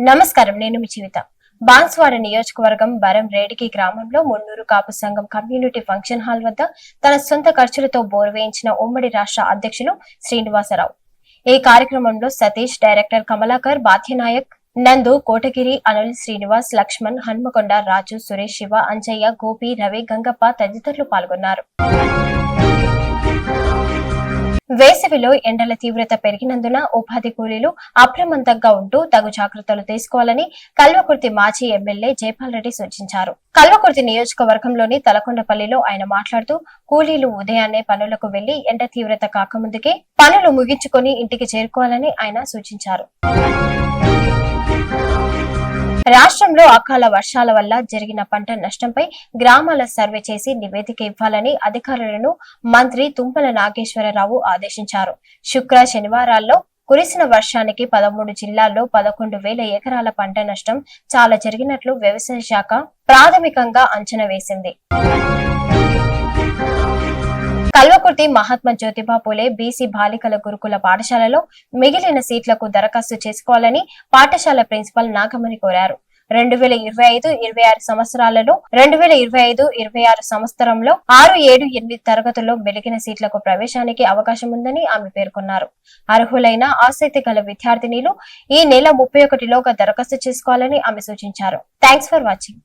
నమస్కారం, నేను మీ జీవిత. బాన్స్వాడ నియోజకవర్గం బరం రేడికి గ్రామంలో మున్నూరు కాపు సంఘం కమ్యూనిటీ ఫంక్షన్ హాల్ వద్ద తన సొంత ఖర్చులతో బోరు వేయించిన ఉమ్మడి రాష్ట్ర అధ్యక్షులు శ్రీనివాసరావు. ఈ కార్యక్రమంలో సతీష్, డైరెక్టర్ కమలాకర్, బాధ్యనాయక్, నందు, కోటగిరి, అనిల్, శ్రీనివాస్, లక్ష్మణ్, హన్మకొండ, రాజు, సురేష్, శివ, అంజయ్య, గోపి, రవి, గంగప్ప తదితరులు పాల్గొన్నారు. వేసవిలో ఎండల తీవ్రత పెరిగినందున ఉపాధి కూలీలు అప్రమత్తంగా ఉంటూ తగు జాగ్రత్తలు తీసుకోవాలని కల్వకుర్తి మాజీ ఎమ్మెల్యే జైపాల్ రెడ్డి సూచించారు. కల్వకుర్తి నియోజకవర్గంలోని తలకొండపల్లిలో ఆయన మాట్లాడుతూ కూలీలు ఉదయాన్నే పనులకు వెళ్లి ఎండ తీవ్రత కాకముందుకే పనులు ముగించుకొని ఇంటికి చేరుకోవాలని ఆయన సూచించారు. రాష్ట్రంలో అకాల వర్షాల వల్ల జరిగిన పంట నష్టంపై గ్రామాల సర్వే చేసి నివేదిక ఇవ్వాలని అధికారులను మంత్రి తుమ్మల నాగేశ్వరరావు ఆదేశించారు. శుక్ర, శనివారాల్లో కురిసిన వర్షానికి 13 జిల్లాల్లో 11,000 ఎకరాల పంట నష్టం చాలా జరిగినట్లు వ్యవసాయ శాఖ ప్రాథమికంగా అంచనా వేసింది. కల్వకుర్తి మహాత్మా జ్యోతిబా పూలే బీసీ బాలికల గురుకుల పాఠశాలలో మిగిలిన సీట్లకు దరఖాస్తు చేసుకోవాలని పాఠశాల ప్రిన్సిపల్ నాగమణి కోరారు. 2025-26 సంవత్సరాలలో 2025-26 సంవత్సరంలో 6, 7, 8 తరగతుల్లో మిగిలిన సీట్లకు ప్రవేశానికి అవకాశం ఉందని ఆమె పేర్కొన్నారు. అర్హులైన ఆసక్తి గల విద్యార్థినీలు ఈ నెల 31లోగా దరఖాస్తు చేసుకోవాలని ఆమె సూచించారు. Thanks for watching.